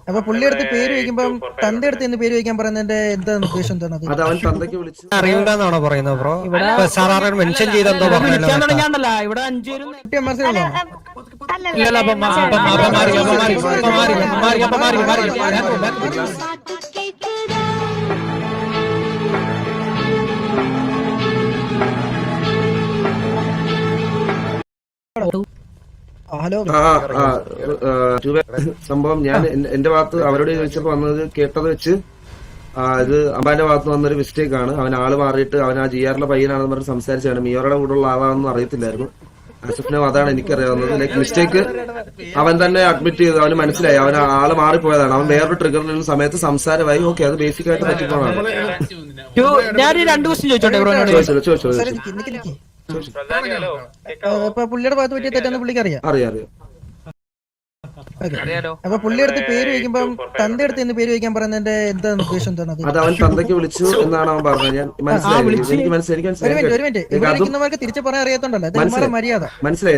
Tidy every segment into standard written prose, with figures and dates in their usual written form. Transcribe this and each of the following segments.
അപ്പൊ പുള്ളിയെടുത്ത് പേര് വയ്ക്കുമ്പോ തന്റെ അടുത്ത് എന്ന് പേര് വയ്ക്കാൻ പറയുന്നതിന്റെ എന്താ ഉദ്ദേശം എന്താണ്? അറിയൂലെന്നാണോ പറയുന്നത് ബ്രോ? ഇവിടെ മെൻഷൻ ചെയ്തെന്തോ പറഞ്ഞല്ലോ. ഇവിടെ 5 ഹലോ സംഭവം ഞാൻ എന്റെ ഭാഗത്ത് അവരോട് ചോദിച്ചപ്പോ വന്നത് കേട്ടത് വെച്ച് ഇത് അമ്പാന്റെ ഭാഗത്ത് വന്നൊരു മിസ്റ്റേക്ക് ആണ്. അവൻ ആള് മാറിയിട്ട് അവൻ ആ ജിആറിലെ പയ്യനാണെന്ന് പറഞ്ഞ് സംസാരിച്ചാണ്. മിയോറുടെ കൂടെയുള്ള ആളാണെന്ന് അറിയത്തില്ലായിരുന്നു. ആസിഫിനെ അതാണ് എനിക്കറിയാവുന്നത്. ലൈക്ക് മിസ്റ്റേക്ക് അവൻ തന്നെ അഡ്മിറ്റ് ചെയ്തു. അവന് മനസ്സിലായി അവൻ ആള് മാറിപ്പോയതാണ്. അവൻ വേറൊരു ട്രിഗറിനുള്ള സമയത്ത് സംസാരമായി. ഓക്കെ, അത് ബേസിക് ആയിട്ട് പറ്റിപ്പോണാണ്. പുള്ളിയുടെ ഭാഗത്ത് പറ്റിയ തെറ്റാന്ന് പുള്ളിക്ക് അറിയാം. അറിയാം. അപ്പൊ പുള്ളിയെടുത്ത് പേര് വയ്ക്കുമ്പോ തന്റെ അടുത്ത് എന്ന് പേര് വയ്ക്കാൻ പറയുന്നതിന്റെ എന്താ ഉദ്ദേശം എന്താണ്? അത് അവൻ തന്തയ്ക്ക് വിളിച്ചു എന്നാണ് അവൻ പറഞ്ഞത്. ഞാൻ മനസ്സിലായി. തിരിച്ചു പറയാൻ അറിയാത്തോണ്ടല്ലോ മര്യാദ മനസ്സിലായി.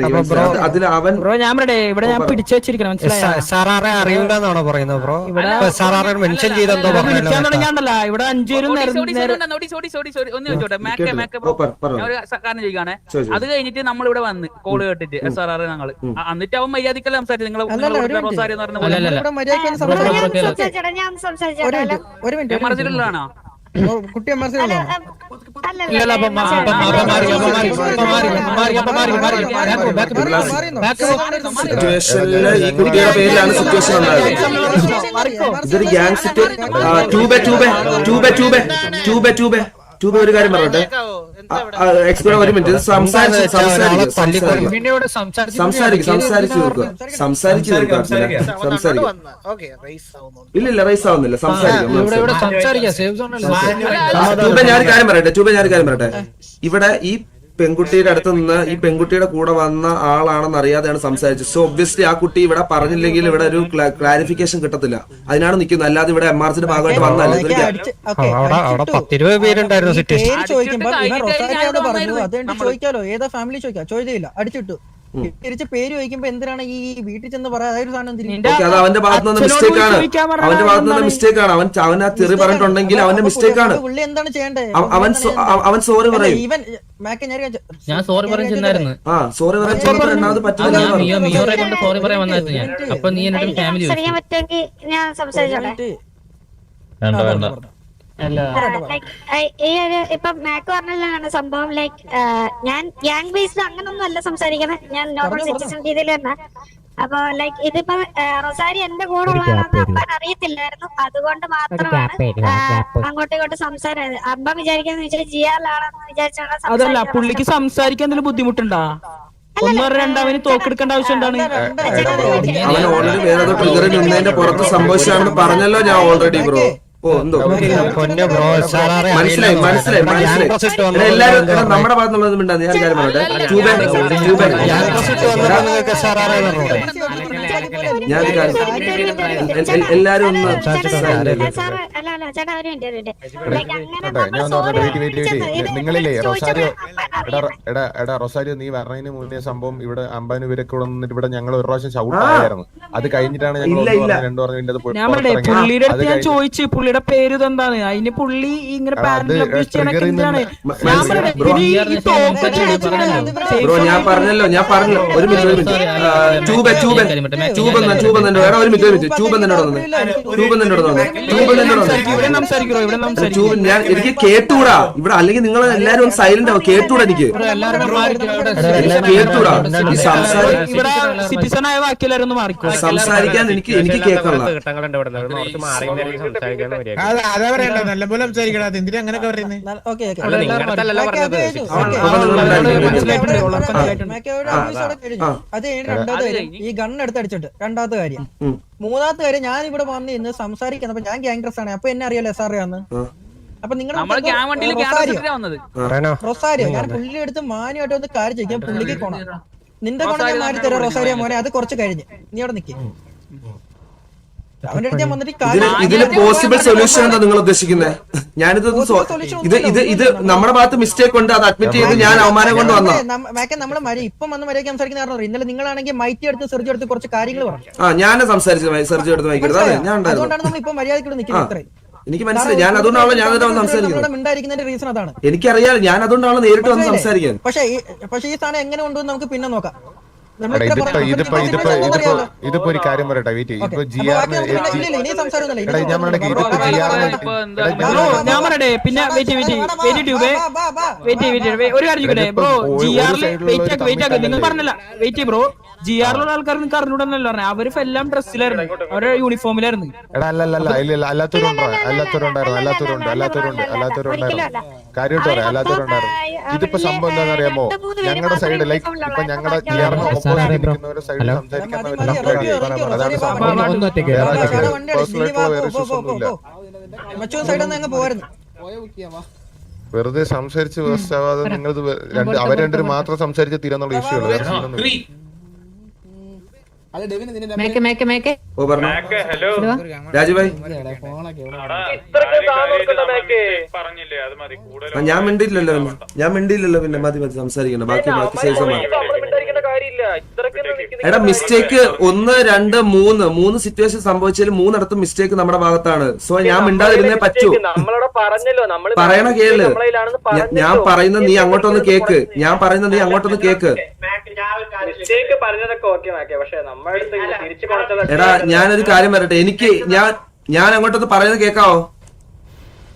അതിൽ അവൻ അറിയൂലെന്നാണോ പറയുന്നത് ബ്രോ? ഇവിടെ മെൻഷൻ ചെയ്തെന്തോ പറഞ്ഞല്ലോ. ഇവിടെ 5 അത് കഴിഞ്ഞിട്ട് നമ്മളിവിടെ വന്ന് കോള് കേട്ടിട്ട് SRR ഞങ്ങള് എന്നിട്ട് അവൻ മര്യാദക്കല്ല സംസാരിച്ചു. നിങ്ങൾ മറച്ചിട്ടുള്ളതാണോ? കുട്ടി സിറ്റുവേഷനില് ഈ കുട്ടിയുടെ പേരിലാണ് സിറ്റുവേഷൻ ഉണ്ടായത്. ഇതൊരു ഗ്യാങ് ഒരു കാര്യം പറയട്ടെ. എക്സ്പീരിയൻ ഒരു മിനിറ്റ് സംസാരിച്ചു ഇല്ല റൈസ് ആവുന്നില്ല. ഞാനൊരു കാര്യം പറയട്ടെ. ഇവിടെ ഈ പെൺകുട്ടിയുടെ അടുത്ത് നിന്ന് ഈ പെൺകുട്ടിയുടെ കൂടെ വന്ന ആളാണെന്ന് അറിയാതെയാണ് സംസാരിച്ചത്. സോ ഒബ്വിയസ്ലി ആ കുട്ടി ഇവിടെ പറഞ്ഞില്ലെങ്കിൽ ഇവിടെ ഒരു ക്ലാരിഫിക്കേഷൻ കിട്ടത്തില്ല. അതിനാണ് നിൽക്കുന്നത്. അല്ലാതെ ഇവിടെ MRCയുടെ ഭാഗമായിട്ട് വന്നല്ല. ചോദിക്കാലോ ഏതാ ഫാമിലി ചോദിക്കാം. ചോദിച്ചില്ല, അടിച്ചിട്ടു. തിരിച്ച് പേര് ചോദിക്കുമ്പോ എന്തിനാണ് ഈ വീട്ടിൽ ചെന്ന് പറയാ? അതൊരു സാധനം അത് അവന്റെ ഭാഗത്ത് നിന്ന് മിസ്റ്റേക്ക് ആണ്. അവൻ ആ തെറി പറഞ്ഞിട്ടുണ്ടെങ്കിൽ അവന്റെ മിസ്റ്റേക്ക് ആണ്. പുള്ളി എന്താണ് ചെയ്യേണ്ടത്? അവൻ സോറി പറയും. ഞാൻ സോറി പറഞ്ഞിരുന്നായിരുന്നു. സോറി രണ്ടാമത് പറ്റില്ല. സോറി പറയാൻ വന്നായിരുന്നു ഞാൻ. അപ്പൊ നീ എന്നോട് ഫാമിലി ഇപ്പൊ മാക്ക് പറഞ്ഞാണ് സംഭവം. ലൈക്ക് ഞാൻ ഗ്യാങ് ബേസ്ഡ് അങ്ങനൊന്നും അല്ല സംസാരിക്കുന്നത്. ഞാൻ നോർമൽ സിറ്റിസൺ രീതിയിൽ തന്നെ. അപ്പൊ ലൈക്ക് ഇതിപ്പോ റൊസാരി എന്റെ കൂടെ ഉള്ളതാണെന്ന് അബ്ബൻ അറിയത്തില്ലായിരുന്നു. അതുകൊണ്ട് മാത്രമാണ് അങ്ങോട്ടും ഇങ്ങോട്ടും സംസാരം. അബ്ബ വിചാരിക്കാന്ന് വെച്ചാൽ ജിയാലാണെന്ന് വിചാരിച്ചാണ്. അതല്ല, പുള്ളിക്ക് സംസാരിക്കാൻ എന്തെങ്കിലും ബുദ്ധിമുട്ടുണ്ടോ? ഒന്നോ രണ്ടാവിന് തോക്കെടുക്കേണ്ട ആവശ്യം എന്താണ്? അവൻ ഓൾറെഡി വേറെ ട്രിഗറിൽ നിന്നതിന്റെ പുറത്ത് സംഭവിച്ചാണെന്ന് പറഞ്ഞല്ലോ ഞാൻ ഓൾറെഡി ബ്രോ. മനസ്സിലായി. എല്ലാരും നമ്മുടെ ഭാഗത്തുള്ളത് മിണ്ടാ. ഞാൻ കാര്യം പറയട്ടെ. എല്ലാരും ഒന്ന് നിങ്ങളില്ലേ റൊസാരിയോ നീ പറഞ്ഞതിന് മുന്നേ സംഭവം ഇവിടെ അമ്പാന് ഇവരൊക്കെ ഇവിടെ നിന്നിട്ട് ഇവിടെ ഞങ്ങൾ ഒരു പ്രാവശ്യം ഷൗട്ട് ആയിരുന്നു. അത് കഴിഞ്ഞിട്ടാണ് ഞങ്ങൾ ചോദിച്ചു പുള്ളിയുടെ പേര് എന്താണ്. അതിന് പുള്ളി ഇങ്ങനെ ഞാൻ പറഞ്ഞല്ലോ ഒരു മിനിറ്റ്. ഞാൻ എനിക്ക് കേട്ടൂടാ ഇവിടെ. അല്ലെങ്കിൽ നിങ്ങൾ എല്ലാരും സൈലന്റ് ആവും. കേട്ടൂടാ എനിക്ക് കേട്ടൂടാ. സംസാരിക്കാൻ എനിക്ക് കേൾക്കണ്ട. നല്ലപോലെ സംസാരിക്കണം. എന്തിനാ അങ്ങനെയൊക്കെ പറയുന്നത്? അത് രണ്ടാമത്തെ കാര്യം ഈ ഗണ്ണെടുത്ത് അടിച്ചിട്ട്. രണ്ടാമത്തെ കാര്യം. മൂന്നാമത്തെ കാര്യം ഞാൻ ഇവിടെ വന്ന് ഇന്ന് സംസാരിക്കുന്നപ്പോ ഞാൻ ഗ്യാങ്ഗ്രസ് ആണ്. അപ്പൊ എന്നെ അറിയാലോ SR ആന്ന്. അപ്പൊ നിങ്ങളുടെ റൊസാരിയോ ഞാൻ പുള്ളി എടുത്ത് മാന്യമായിട്ട് ഒന്ന് കാര്യം ചോദിക്കാം. പുള്ളിക്ക് കൊണ നിന്റെ കൊണ ഞാൻ മാറ്റി തരാം റൊസാരിയോ മോനെ. അത് കുറച്ച് കഴിഞ്ഞ് നീ അവിടെ നിൽക്കും. അവന്റെ അടുത്ത് ഞാൻ വന്നിട്ട് ഇതിന് പോസിബിൾ സൊല്യൂഷൻ എന്താ നിങ്ങൾ ഉദ്ദേശിക്കുന്നത്? ഞാനിത് ഇത് നമ്മുടെ ഭാഗത്ത് മിസ്റ്റേക്ക് ഉണ്ട്, അത് അഡ്മിറ്റ് ചെയ്ത് ഞാൻ അവമാനം കൊണ്ട് വന്ന നമ്മള് ഇപ്പം വന്ന് മര്യാദ സംസാരിക്കുന്ന കാരണം ഇന്നലെ നിങ്ങളാണെങ്കിൽ മൈറ്റി എടുത്ത് സെർജി എടുത്ത് കുറച്ച് കാര്യങ്ങൾ പറഞ്ഞു. ഞാൻ സംസാരിച്ചത് സെർജി എടുത്ത് വായിക്കരുത്. ഞാൻ അതുകൊണ്ടാണ് നമ്മൾ ഇപ്പൊ മര്യാദയ്ക്ക് നിൽക്കുന്നത്. ഇത്രയും എനിക്ക് മനസ്സിലായി. ഞാൻ അതുകൊണ്ടാണല്ലോ ഞാൻ മിണ്ടായിരിക്കുന്നതിന്റെ റീസൺ അതാണ്. എനിക്കറിയാം, ഞാൻ അതുകൊണ്ടാണ് നേരിട്ട് വന്ന് സംസാരിക്കാൻ. പക്ഷേ ഈ സാധനം എങ്ങനെ കൊണ്ടുവന്ന് നമുക്ക് പിന്നെ നോക്കാം. ഇതിപ്പോ ഒരു കാര്യം പറയട്ടെ, വെയിറ്റ്. ഇപ്പൊ ഞാൻ പറയട്ടെ, പിന്നെ ഒരു കാര്യം ബ്രോ, വെയിറ്റ് നിങ്ങൾ പറഞ്ഞല്ല, വെയിറ്റ് ബ്രോ, ജിആറിലുള്ള ആൾക്കാർ നിങ്ങൾക്ക് അറിഞ്ഞൂടെന്നല്ലോ പറഞ്ഞത്. അവര് എല്ലാം ഡ്രസ്സിലായിരുന്നു, അവരുടെ യൂണിഫോമിലായിരുന്നു. എടാ അല്ലാത്തവരുണ്ടായിരുന്നു കാര്യമായിട്ട്. ഇതിപ്പോ സംഭവം എന്താണെന്ന് അറിയാമോ? ഞങ്ങളുടെ സൈഡ് ലൈക്ക് ഇപ്പൊ ഞങ്ങളുടെ ജിആറിന് ഓപ്പോസിറ്റ് ഇരിക്കുന്നവരുടെ സൈഡിൽ സംസാരിക്കാൻ അതാണ് സംഭവം. വെറുതെ സംസാരിച്ച് വേസ്റ്റാവാതെ നിങ്ങൾ അവർ രണ്ടുപേരും മാത്രം സംസാരിച്ച് തീരാന്നുള്ള ഇഷ്യൂ ഉള്ളു. രാജുഭായ്, ഞാൻ മിണ്ടിയില്ലല്ലോ പിന്നെ മതി സംസാരിക്കണ്ട. ബാക്കി ശേഷമാണ്. എടാ മിസ്റ്റേക്ക് 1, 2, 3 സിറ്റുവേഷൻ സംഭവിച്ചാൽ 3 മിസ്റ്റേക്ക് നമ്മുടെ ഭാഗത്താണ്. സോ ഞാൻ മിണ്ടാതിരുന്നേ പറ്റൂ. പറയണ കേള്. ഞാൻ പറയുന്നത് നീ അങ്ങോട്ടൊന്ന് കേക്ക്. എടാ ഞാനൊരു കാര്യം പറയട്ടെ, ഞാൻ അങ്ങോട്ടൊന്ന് പറയുന്നത് കേക്കാവോ?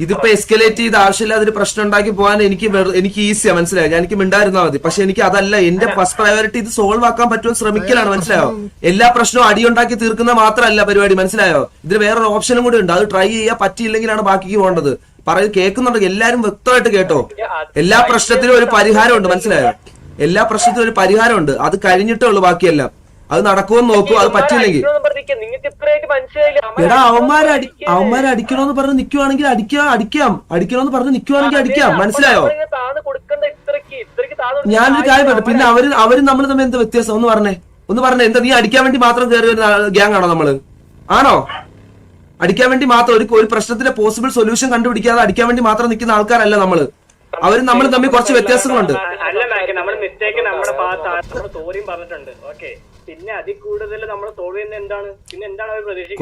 ഇതിപ്പോ എസ്കലേറ്റ് ചെയ്ത് ആവശ്യമില്ലാതൊരു പ്രശ്നം ഉണ്ടാക്കി പോകാൻ എനിക്ക് ഈസിയാ, മനസ്സിലായോ? എനിക്ക് മിണ്ടായിരുന്നാ മതി. പക്ഷെ എനിക്ക് അതല്ല, എന്റെ ഫസ്റ്റ് പ്രയോറിറ്റി ഇത് സോൾവ് ആക്കാൻ പറ്റുമോ ശ്രമിക്കലാണ്, മനസ്സിലായോ? എല്ലാ പ്രശ്നവും അടിയുണ്ടാക്കി തീർക്കുന്ന മാത്രമല്ല പരിപാടി, മനസ്സിലായോ? ഇതിന് വേറൊരു ഓപ്ഷനും കൂടി ഉണ്ട്, അത് ട്രൈ ചെയ്യാൻ പറ്റിയില്ലെങ്കിലാണ് ബാക്കിക്ക് പോകേണ്ടത്. പറയുന്നത് കേൾക്കുന്നുണ്ടെങ്കിൽ എല്ലാരും വ്യക്തമായിട്ട് കേട്ടോ. എല്ലാ പ്രശ്നത്തിനും ഒരു പരിഹാരമുണ്ട്, മനസ്സിലായോ? എല്ലാ പ്രശ്നത്തിനും ഒരു പരിഹാരമുണ്ട്, അത് കഴിഞ്ഞിട്ടേ ഉള്ളൂ ബാക്കിയെല്ലാം. അത് നടക്കുമെന്ന് നോക്കൂ, അത് പറ്റില്ലെങ്കിൽ എടാ അവന്മാരെ അടിക്കണോന്ന് പറഞ്ഞ് നിക്കുവാണെങ്കിൽ അടിക്കണോന്ന് പറഞ്ഞ് നിക്കുവാണെങ്കിൽ അടിക്കാം, മനസ്സിലായോ? ഞാനൊരു കാര്യം പറഞ്ഞു. പിന്നെ അവര് നമ്മൾ തമ്മിൽ എന്താ വ്യത്യാസം ഒന്ന് പറഞ്ഞേ. എന്താ നീ അടിക്കാൻ വേണ്ടി മാത്രം കയറി ഒരു ഗ്യാങ് ആണോ നമ്മള്? ആണോ? അടിക്കാൻ വേണ്ടി മാത്രം ഒരു പ്രശ്നത്തിന്റെ പോസിബിൾ സൊല്യൂഷൻ കണ്ടുപിടിക്കാതെ അടിക്കാൻ വേണ്ടി മാത്രം നിൽക്കുന്ന ആൾക്കാരല്ല നമ്മള്. അവരും നമ്മൾ തമ്മിൽ കുറച്ച് വ്യത്യാസങ്ങളുണ്ട്. പിന്നെ അതിൽ കൂടുതൽ നമ്മൾ സോൾവ് ചെയ്യുന്ന എന്താണ്? പിന്നെ എന്താണ് അവർ പ്രതീക്ഷിക്കുന്നത്?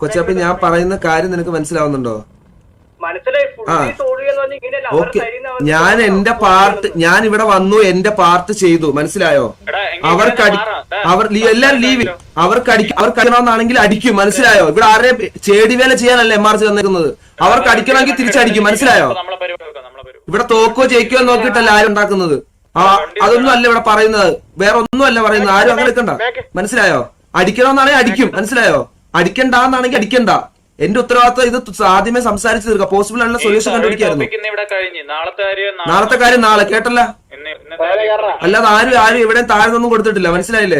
കൊച്ചാപ്പി ഞാൻ പറയുന്ന കാര്യം നിനക്ക് മനസ്സിലാവുന്നുണ്ടോ? ഓക്കെ, ഞാൻ ഇവിടെ വന്നു, എന്റെ പാർട്ട് ചെയ്തു, മനസ്സിലായോ? എല്ലാരും ലീവ്. അവർക്ക് അടിക്കണമെന്നാണെങ്കിൽ അടിക്കും, മനസ്സിലായോ? ഇവിടെ ആരെ ചേടിവേല ചെയ്യാനല്ല MRC തന്നിരിക്കുന്നത്. അവർക്ക് അടിക്കണമെങ്കിൽ തിരിച്ചടിക്കും, മനസ്സിലായോ? ഇവിടെ തോക്കോ ജയിക്കോ നോക്കിയിട്ടല്ല ആരും ഉണ്ടാക്കുന്നത്. അതൊന്നും അല്ല ഇവിടെ പറയുന്നത്, വേറെ ഒന്നും അല്ല പറയുന്നത്. ആരും അങ്ങനെ എടുക്കണ്ട, മനസ്സിലായോ? അടിക്കണമെന്നാണെങ്കിൽ അടിക്കും, മനസ്സിലായോ? അടിക്കണ്ടെന്നാണെങ്കിൽ അടിക്കണ്ട. എന്റെ ഉത്തരവാദിത്വം ഇത് ആദ്യമേ സംസാരിച്ചു തീർക്കാം. പോസിബിൾ ആയിട്ടുള്ള സൊല്യൂഷൻ കണ്ടുപിടിക്കായിരുന്നു. നാളത്തെ കാര്യം നാളെ കേട്ടല്ല, അല്ലാതെ ആരും എവിടെയും താഴ്ന്നൊന്നും കൊടുത്തിട്ടില്ല, മനസ്സിലായില്ലേ?